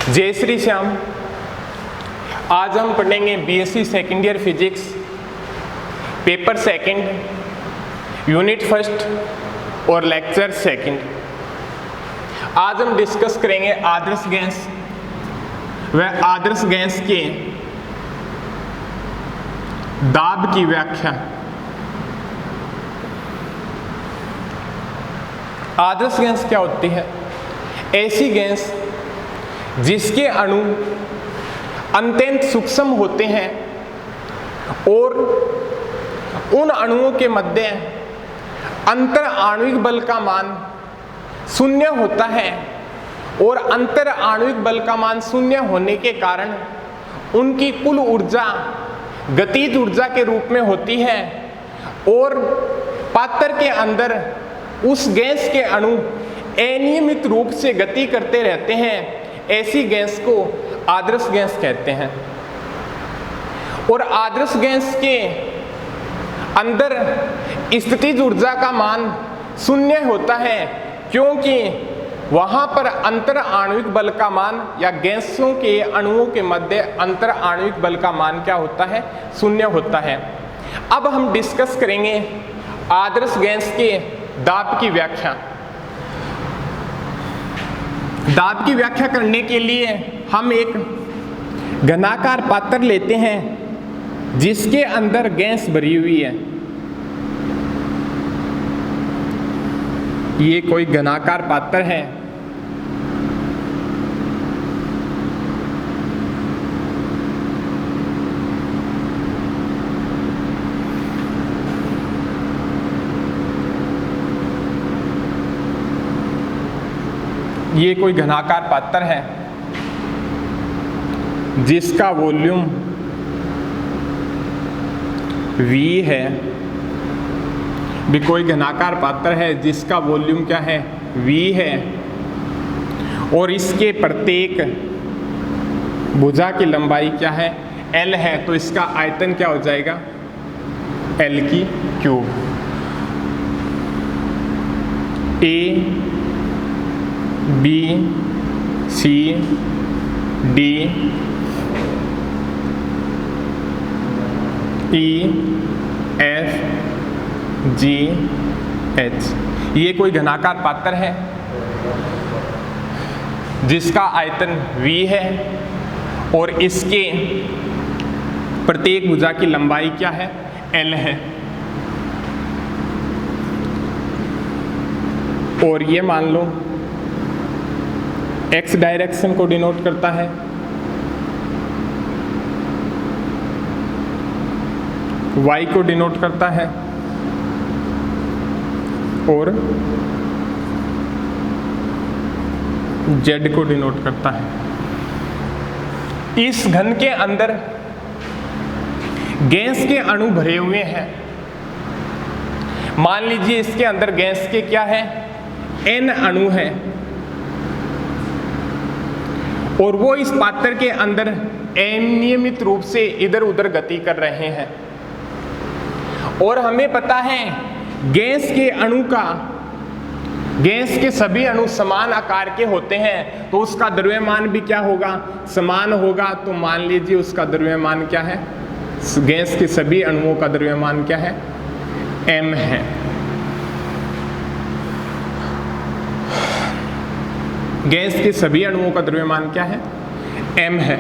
जय श्री श्याम। आज हम पढ़ेंगे BSc second year physics, paper second, unit first और लेक्चर सेकंड। आज हम डिस्कस करेंगे आदर्श गैस व आदर्श गैस के दाब की व्याख्या। आदर्श गैस क्या होती है? ऐसी गैस जिसके अणु अत्यंत सूक्ष्म होते हैं और उन अणुओं के मध्य अंतर आणविक बल का मान शून्य होता है और अंतर आणविक बल का मान शून्य होने के कारण उनकी कुल ऊर्जा गतिज ऊर्जा के रूप में होती है और पात्र के अंदर उस गैस के अणु अनियमित रूप से गति करते रहते हैं। ऐसी गैस को आदर्श गैस कहते हैं। और आदर्श गैस के अंदर स्थितिज ऊर्जा का मान शून्य होता है क्योंकि वहां पर अंतर आणविक बल का मान या गैसों के अणुओं के मध्य अंतर आणविक बल का मान क्या होता है? शून्य होता है। अब हम डिस्कस करेंगे आदर्श गैस के दाब की व्याख्या। दाब की व्याख्या करने के लिए हम एक घनाकार पात्र लेते हैं जिसके अंदर गैस भरी हुई है। ये कोई घनाकार पात्र है। ये कोई घनाकार पात्र है जिसका वॉल्यूम V है। भी कोई घनाकार पात्र है जिसका वॉल्यूम क्या है? V है। और इसके प्रत्येक भुजा की लंबाई क्या है? L है। तो इसका आयतन क्या हो जाएगा? L3। A B C D E F G H ये कोई घनाकार पात्र है जिसका आयतन V है और इसके प्रत्येक भुजा की लंबाई क्या है? L है। और ये मान लो x डायरेक्शन को डिनोट करता है, y को डिनोट करता है और z को डिनोट करता है। इस घन के अंदर गैस के अणु भरे हुए हैं। मान लीजिए इसके अंदर गैस के क्या है? n अणु है और वो इस पात्र के अंदर अनियमित रूप से इधर उधर गति कर रहे हैं। और हमें पता है गैस के सभी अणु समान आकार के होते हैं तो उसका द्रव्यमान भी क्या होगा? समान होगा। तो मान लीजिए उसका द्रव्यमान क्या है? गैस के सभी अणुओं का द्रव्यमान क्या है? m है। गैस के सभी अणुओं का द्रव्यमान क्या है? m है।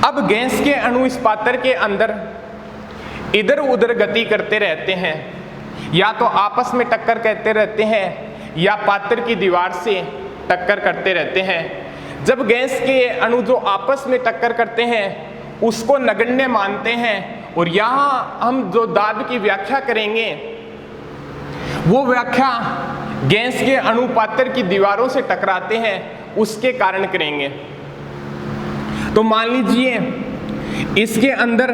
अब गैस के अणु इस पात्र के अंदर इधर उधर गति करते रहते हैं, या तो आपस में टक्कर करते रहते हैं या पात्र की दीवार से टक्कर करते रहते हैं। जब गैस के अणु जो आपस में टक्कर करते हैं उसको नगण्य मानते हैं और यहाँ हम जो दाब की व्याख्या करेंगे वो व्याख्या गैस के अणु पात्र की दीवारों से टकराते हैं उसके कारण करेंगे। तो मान लीजिए इसके अंदर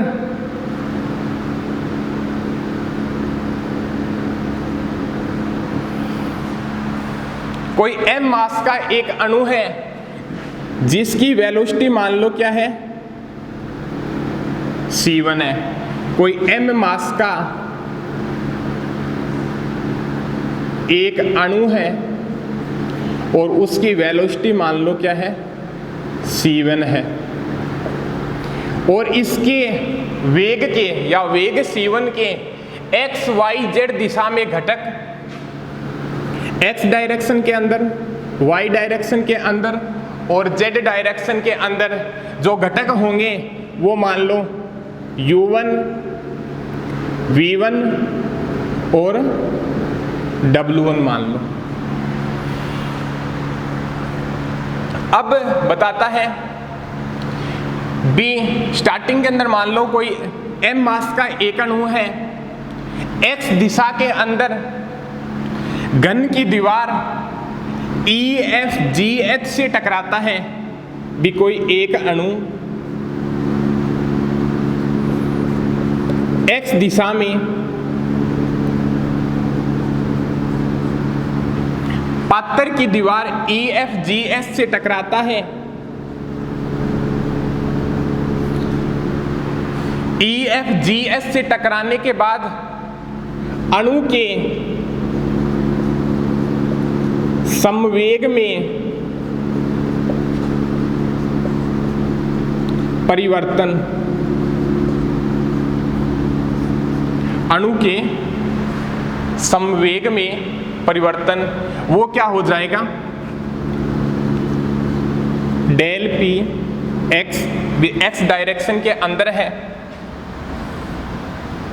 कोई m मास का एक अणु है जिसकी वेलोसिटी मान लो क्या है? c1 है। कोई m मास का एक अणु है और उसकी वेलोसिटी मान लो क्या है? c1 है और इसके वेग के या वेग c1 के x y z दिशा में घटक x डायरेक्शन के अंदर, y डायरेक्शन के अंदर और z डायरेक्शन के अंदर जो घटक होंगे वो मान लो u1, v1 और w1 मान लो। अब बताता है बी, स्टार्टिंग के अंदर मान लो कोई m मास का एक अणु है, x दिशा के अंदर घन की दीवार EFGH से टकराता है। भी कोई एक अणु x दिशा में पातर की दीवार EFGH से टकराता है। EFGH से टकराने के बाद अणु के समवेग में परिवर्तन, अणु के समवेग में परिवर्तन वो क्या हो जाएगा, del P X, X direction के अंदर है।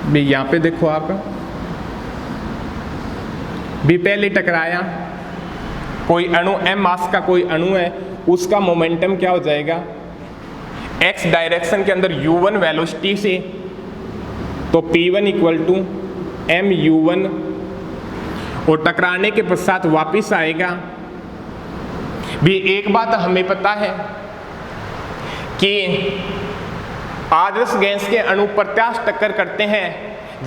भी यहां पे देखो आप, भी पहले टकराया कोई अणु, m मास का कोई अणु है, उसका मोमेंटम क्या हो जाएगा, x डायरेक्शन के अंदर u1 वेलोसिटी से, तो p1 इक्वल टू mu1 और टकराने के पश्चात वापिस आएगा। भी एक बात हमें पता है कि आदर्श गैस के अणु प्रत्यास्थ टक्कर करते हैं,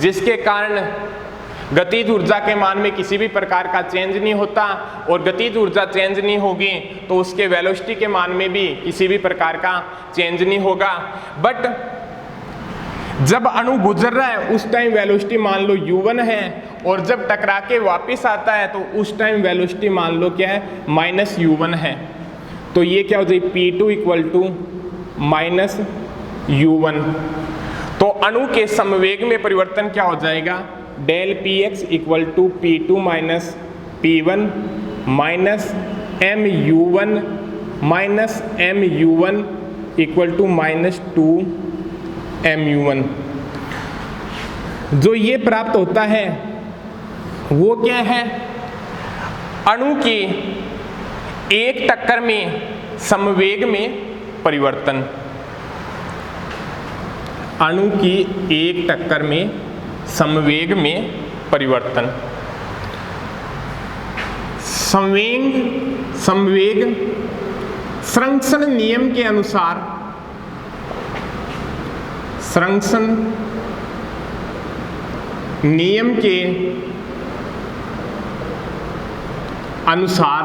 जिसके कारण गतिज ऊर्जा के मान में किसी भी प्रकार का चेंज नहीं होता, और गतिज ऊर्जा चेंज नहीं होगी तो उसके वेलोसिटी के मान में भी किसी भी प्रकार का चेंज नहीं होगा। बट जब अणु गुजर रहा है उस टाइम वेलोसिटी मान लो u1 है, और जब टकरा के वापिस आता है तो उस टाइम वेलोसिटी मान लो क्या है, माइनस u1 है। तो ये क्या हो जाएगी, p2 equal to minus u1। तो अणु के समवेग में परिवर्तन क्या हो जाएगा, del P X equal to p2 minus p1 minus mu1 equal to minus 2mu1। जो ये प्राप्त होता है वो क्या है, अणु की एक टक्कर में समवेग में परिवर्तन, अणु की एक टक्कर में समवेग में परिवर्तन। संवेग संरक्षण नियम के अनुसार, संरक्षण नियम के अनुसार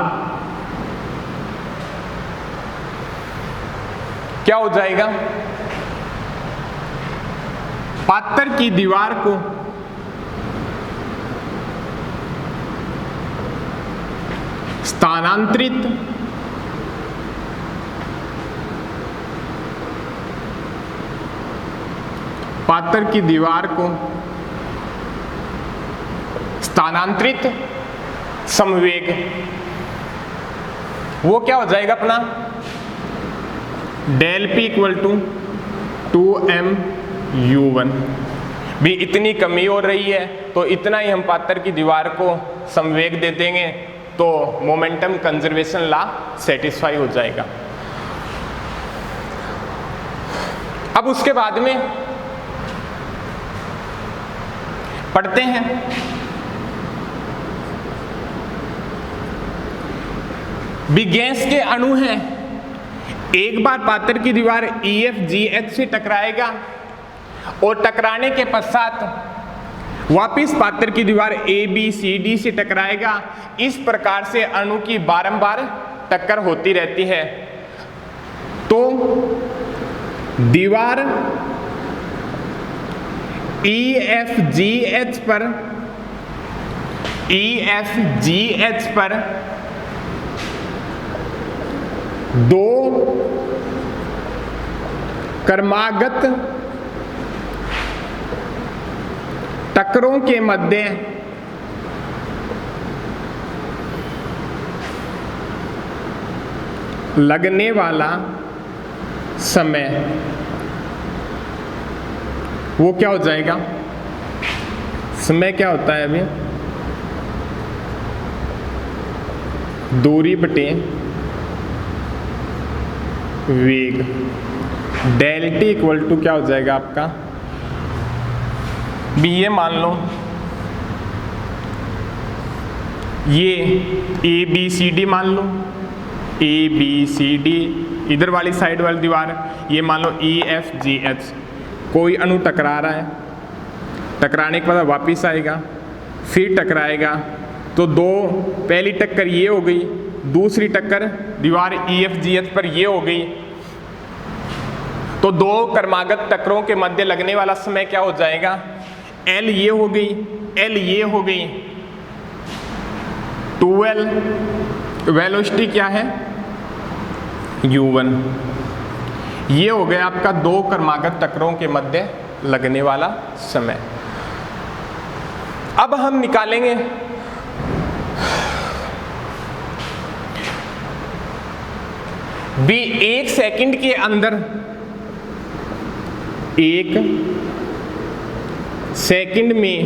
क्या हो जाएगा, पातर की दीवार को स्थानांतरित पातर की दीवार को स्थानांतरित समवेग, वो क्या हो जाएगा अपना, del P equal to 2mu1। भी इतनी कमी हो रही है तो इतना ही हम पातर की दीवार को समवेग दे देंगे तो मोमेंटम कंजर्वेशन लॉ सेटिस्फाई हो जाएगा। अब उसके बाद में पढ़ते हैं भी गैस के अणु हैं, एक बार पातर की दीवार EFGH से टकराएगा और टकराने के पश्चात वापिस पातर की दीवार ABCD से टकराएगा। इस प्रकार से अणु की बारंबार टक्कर होती रहती है। तो दीवार EFGH पर दो क्रमागत टक्करों के मध्य लगने वाला समय, वो क्या हो जाएगा? समय क्या होता है अभी? दूरी बटे वेग। डेल टी इक्वल टू क्या हो जाएगा आपका? बी ये मान लो ये ए बी सी डी मान लो, ए बी सी डी इधर वाली साइड वाली दीवार, ये मान लो ई एफ जी एच। कोई अणु टकरा रहा है, टकराने के बाद वापिस आएगा, फिर टकराएगा, तो दो, पहली टक्कर ये हो गई, दूसरी टक्कर दीवार ई एफ जी एच पर ये हो गई, तो दो क्रमागत टक्करों के मध्य लगने वाला समय क्या हो जाएगा? एल ये हो गई, एल ये हो गई, 2L, वेलोसिटी क्या है? U1। ये हो गया आपका दो क्रमागत टक्करों के मध्य लगने वाला समय। अब हम निकालेंगे भी 1 सेकंड के अंदर, 1 सेकंड में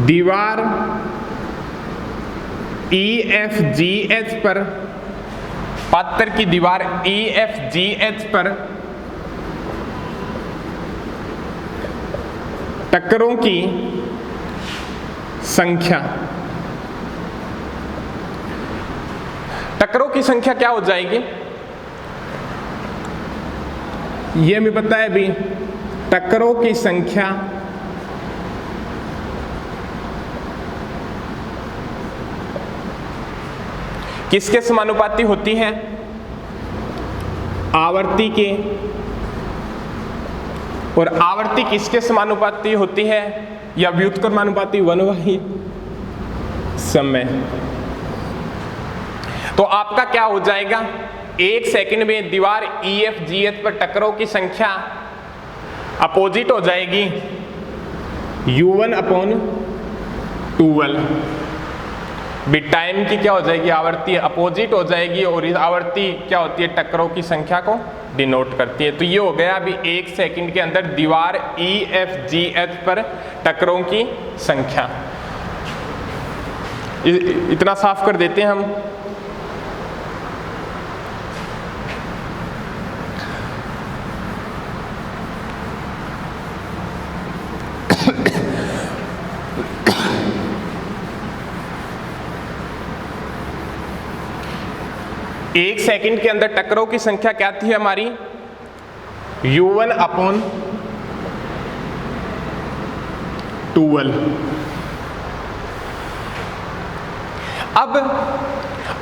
दीवार EFGH पर, पात्र की दीवार EFGH पर टक्करों की संख्या, टक्करों की संख्या क्या हो जाएगी? ये हमें पता है भी, टक्करों की संख्या किसके समानुपाती होती है? आवर्ती के। और आवर्ती किसके समानुपाती होती है? या व्युत्क्रमानुपाती 1/, समय। तो आपका क्या हो जाएगा? 1 सेकंड में दीवार EFGH पर टक्करों की संख्या अपोजिट हो जाएगी U1/2L। भी टाइम की क्या हो जाएगी? आवर्ती अपोजिट हो जाएगी, और इस आवर्ती क्या होती है? टक्करों की संख्या को डिनोट करती है। तो ये हो गया अभी 1 सेकंड के अंदर दीवार EFGH पर टक्करों की संख्या। इतना साफ कर देते हैं हम। एक सेकंड के अंदर टक्करों की संख्या क्या थी हमारी? U1/2L। अब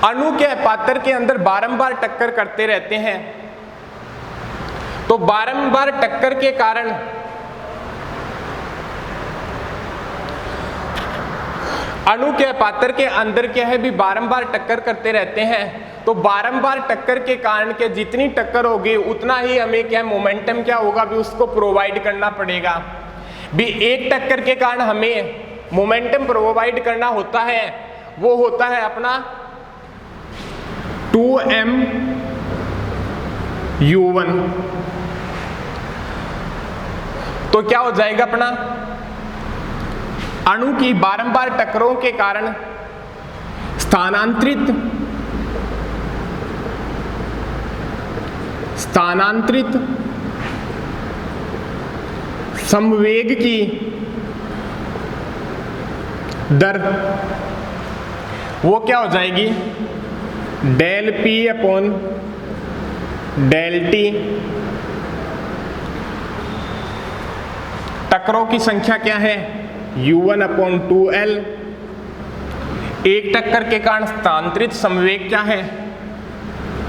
अणु के पात्र के अंदर बारंबार टक्कर करते रहते हैं, तो बारंबार टक्कर के कारण अणु के पात्र के अंदर क्या है भी बारंबार टक्कर करते रहते हैं, तो बारंबार टक्कर के कारण के जितनी टक्कर होगी उतना ही हमें क्या मोमेंटम क्या होगा भी उसको प्रोवाइड करना पड़ेगा। भी एक टक्कर के कारण हमें मोमेंटम प्रोवाइड करना होता है, वो होता है अपना 2mU1। तो क्या हो जाएगा अपना? अणु की बारंबार टक्करों के कारण स्थानांतरित समवेग की दर वो क्या हो जाएगी? Del P/डेल T। टक्करों की संख्या क्या है? U1/2L। एक टक्कर के कारण स्थानांतरित समवेग क्या है?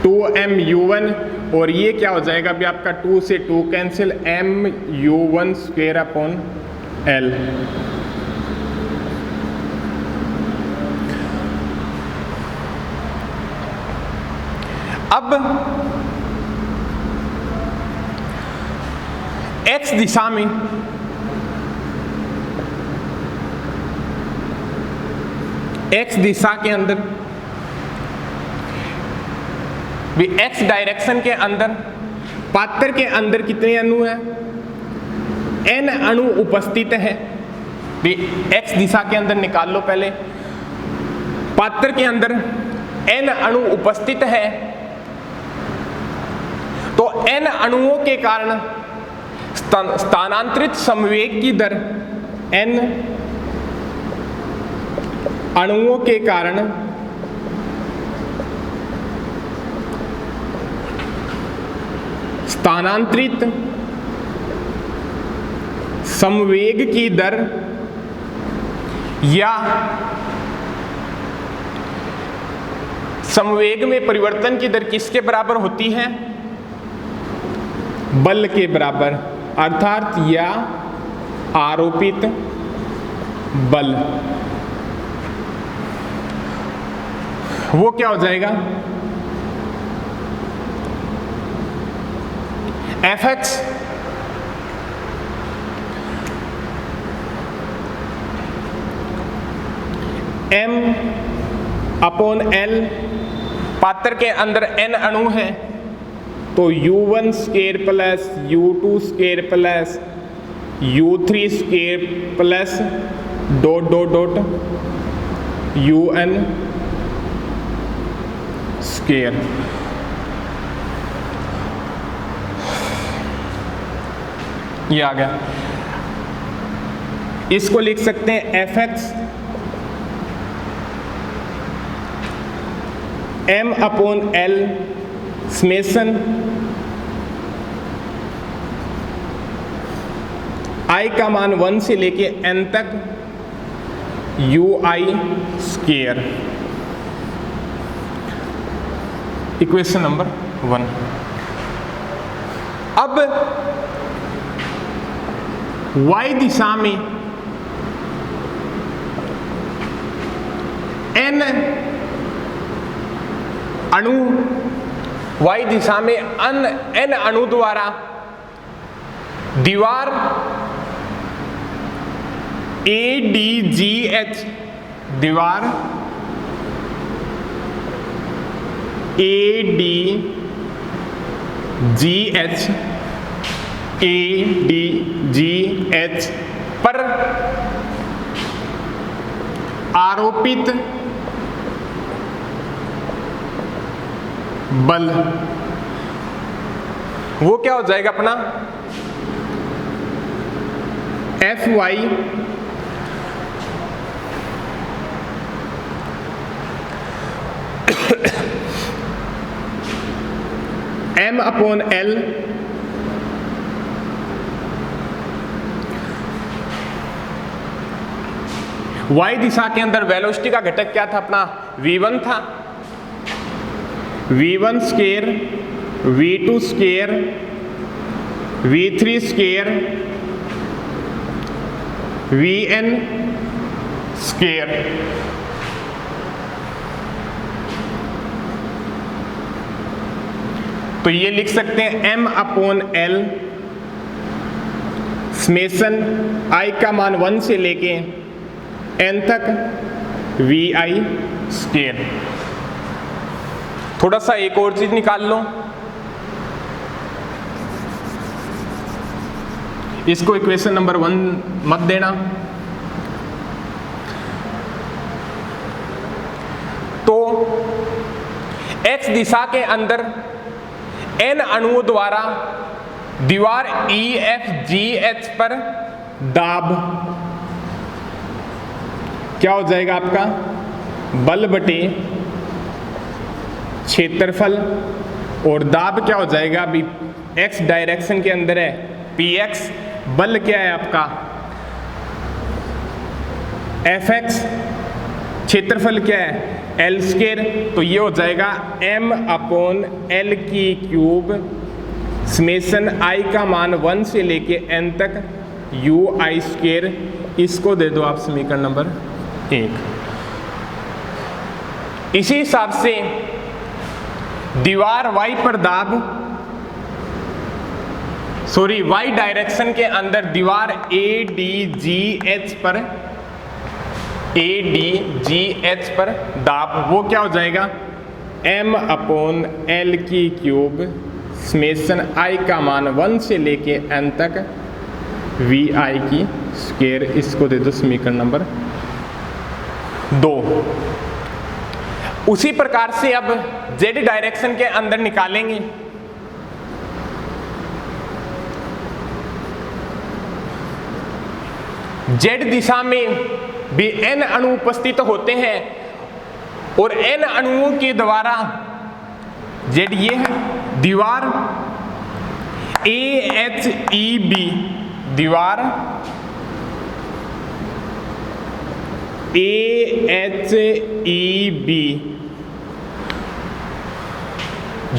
2mU1। और ये क्या हो जाएगा अभी आपका 2 से 2 कैंसिल, mU1/L। अब एक्स दिशा में एक्स दिशा के अंदर भी एक्स डायरेक्शन के अंदर पात्र के अंदर कितने अणु हैं? n अणु उपस्थित है। भी एक्स दिशा के अंदर निकाल लो पहले। पात्र के अंदर n अणु उपस्थित है तो n अणुओं के कारण स्थानांतरित संवेग की दर n अणुओं के कारण स्थानांतरित संवेग की दर या संवेग में परिवर्तन की दर किसके बराबर होती है? बल के बराबर, अर्थात या आरोपित बल। वो क्या हो जाएगा? Fx m अपॉन l, पात्र के अंदर n अणु है तो u1 square plus u2 square plus u3 square plus dot dot dot un square. ये आ गया। इसको लिख सकते हैं Fx m upon l summation i का मान 1 से लेके n तक ui स्क्वायर। Equation number 1। अब y दिशा में n अणु y दिशा में n अणु द्वारा दीवार ADGH, दीवार ADGH पर आरोपित बल, वो क्या हो जाएगा अपना? Fy m upon l y दिशा के अंदर वेलोसिटी का घटक क्या था अपना? v1 था। v1 square, v2 square, v3 square, vn square. तो ये लिख सकते हैं m upon l summation i का मान 1 से लेके n तक vi स्क्वायर। थोड़ा सा एक और चीज निकाल लो, इसको इक्वेशन नंबर 1 मत देना। तो x दिशा के अंदर n अणुओं द्वारा दीवार EFGH पर दाब क्या हो जाएगा आपका? बल बटे क्षेत्रफल, और दाब क्या हो जाएगा? अभी x डायरेक्शन के अंदर है px, बल क्या है आपका? Fx, क्षेत्रफल क्या है? l square. तो ये हो जाएगा m अपॉन l की क्यूब समेशन i का मान 1 से लेके n तक ui स्क्वायर। इसको दे दो आप समीकरण नंबर 1। इसी हिसाब से दीवार y पर दाब सॉरी वाई डायरेक्शन के अंदर दीवार ADGH पर दाब वो क्या हो जाएगा m/L³ समेशन I का मान 1 से लेके n तक VI²। इसको दे दो समीकरण नंबर 2। उसी प्रकार से अब z डायरेक्शन के अंदर निकालेंगे। z दिशा में भी n अणु उपस्थित होते हैं और n अणुओं के द्वारा z ये है दीवार AHEB, दीवार AHEB,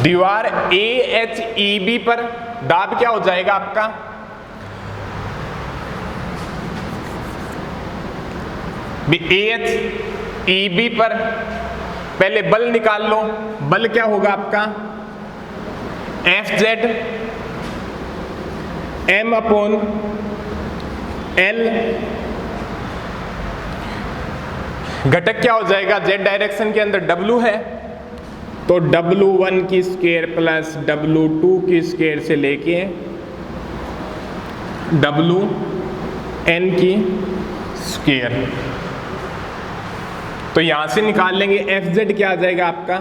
दीवार AHEB पर दाब क्या हो जाएगा आपका AHEB पर पहले बल निकाल लो। बल क्या होगा आपका Fz m/L। घटक क्या हो जाएगा z डायरेक्शन के अंदर W है तो W1² प्लस W2² से लेके Wn²। तो यहां से निकाल लेंगे Fz क्या आ जाएगा आपका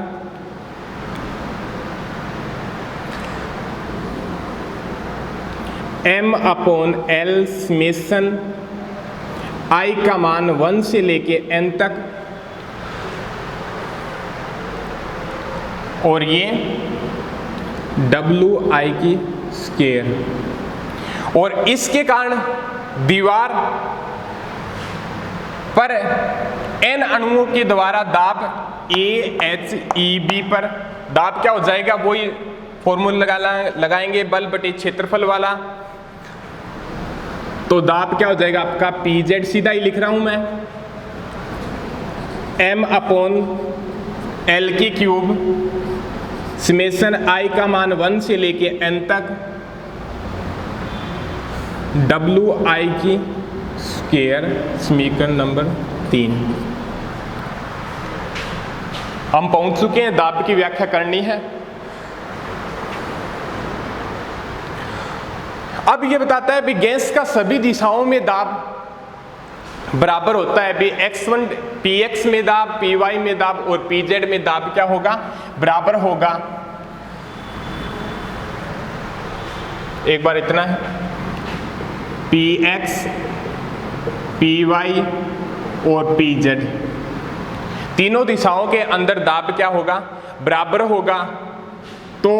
m/L समेशन I का मान 1 से लेके n तक और ये Wi²। और इसके कारण दीवार पर n अणुओं के द्वारा दाब AHEB पर दाब क्या हो जाएगा वही फॉर्मूला लगाएंगे बल बटे क्षेत्रफल वाला। तो दाब क्या हो जाएगा आपका PZ, सीधा ही लिख रहा हूं मैं m/L³ समेशन I का मान 1 से लेके n तक Wi²। समीकरण नंबर 3 हम पहुंच चुके हैं। दाब की व्याख्या करनी है। अब ये बताता है भी गैस का सभी दिशाओं में दाब बराबर होता है भी x1 px में दाब, py में दाब और pz में दाब क्या होगा बराबर होगा। एक बार इतना है px py और pz तीनों दिशाओं के अंदर दाब क्या होगा बराबर होगा। तो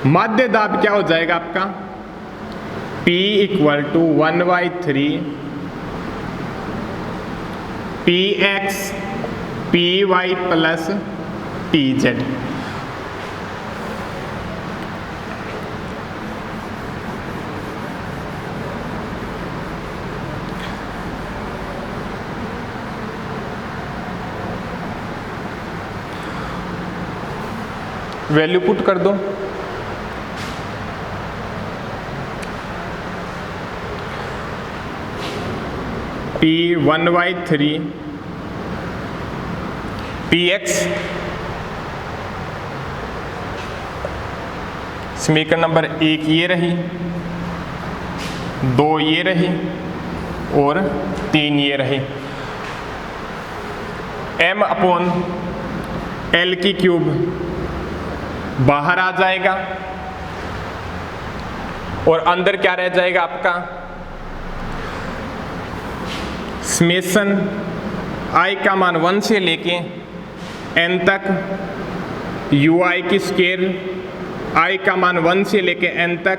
माध्य दाब क्या हो जाएगा आपका P = 1/3 px py plus pz। Value put कर दो। P 1/3 px समीकरण नंबर 1 ये रही, 2 ये रही और 3 ये रही। m/L³ बाहर आ जाएगा और अंदर क्या रह जाएगा आपका समेशन I का मान 1 से लेके n तक Ui² I का मान 1 से लेके n तक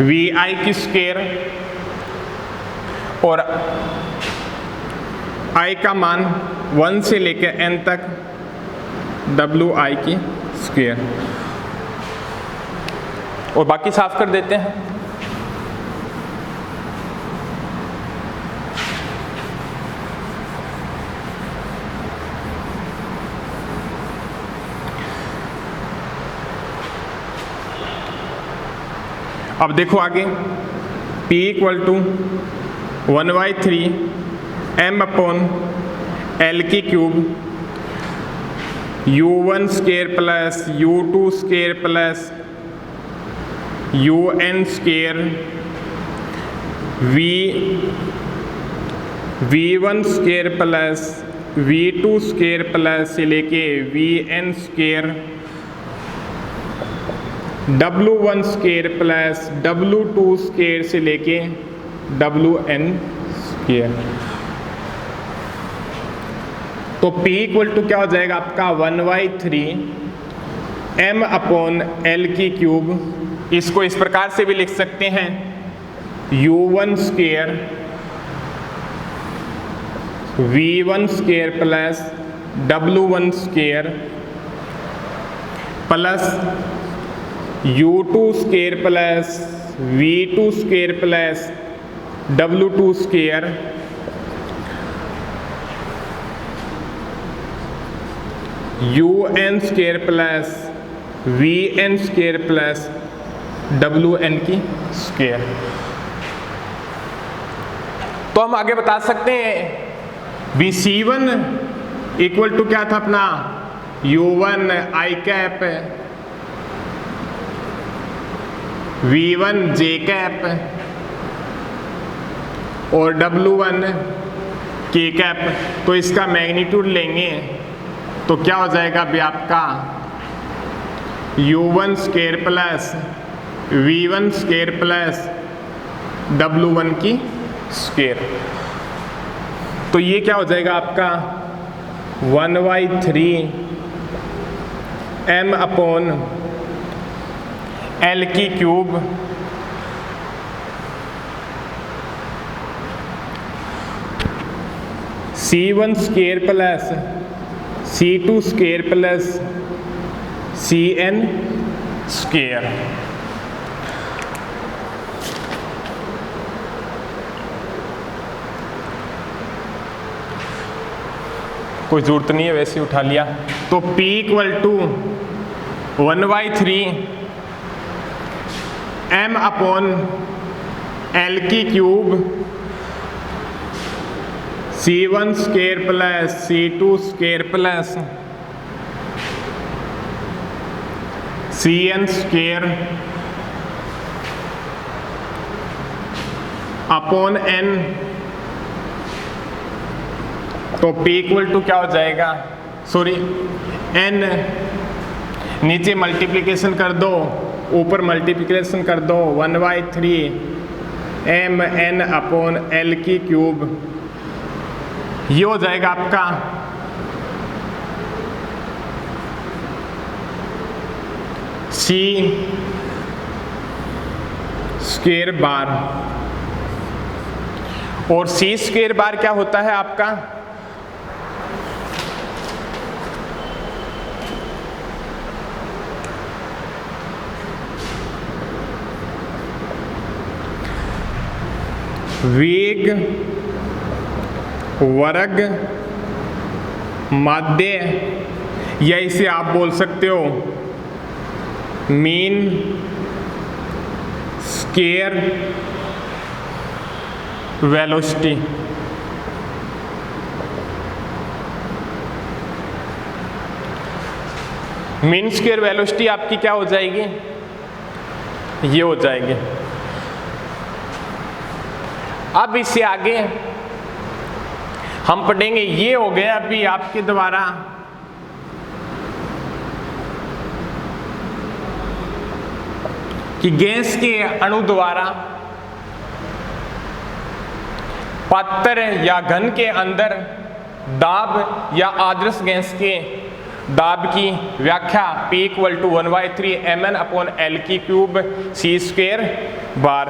Vi² और I का मान 1 से लेके n तक Wi²। और बाकी साफ कर देते हैं। अब देखो आगे, P equal to 1/3 m upon L की cube U1 square plus U2 square plus UN square V1 square plus V2 square plus से लेके VN square W1 square plus W2 square से लेके WN स्केयर। तो P इक्वल टू क्या हो जाएगा आपका 1/3 m अपॉन L की क्यूब। इसको इस प्रकार से भी लिख सकते हैं U1 square V1 square plus W1 square plus U2 square plus V2 square plus W2 square UN square plus VN square plus WN की स्केयर। तो हम आगे बता सकते हैं VC1 इक्वल टू क्या था अपना U1 I cap V1 J cap और W1 K कैप। तो इसका मैग्नीट्यूड लेंगे तो क्या हो जाएगा अभी आपका U1 square plus V1 square plus W1 की स्केयर। तो ये क्या हो जाएगा आपका 1/3 m अपॉन L की cube C1 square plus C2 square plus CN square. कोई जरूरत नहीं है, वैसे ही उठा लिया। तो P equal to 1/3 m upon L की cube C1 square plus C2 square plus CN square upon n। तो P इक्वल टू क्या हो जाएगा, सॉरी n, नीचे मल्टीप्लिकेशन कर दो ऊपर मल्टीप्लिकेशन कर दो 1/3 m n अपॉन L की क्यूब। ये हो जाएगा आपका C स्केयर बार। और C स्केयर बार क्या होता है आपका वेग वर्ग माध्य, या इसे आप बोल सकते हो mean square velocity. Mean square velocity आपकी क्या हो जाएगी, ये हो जाएगी। अब इससे आगे हम पढ़ेंगे, ये हो गया अभी आपके द्वारा कि गैस के अणु द्वारा पात्र या घन के अंदर दाब या आदर्श गैस के दाब की व्याख्या P equal to 1/3 mn upon L की क्यूब C स्क्वायर बार।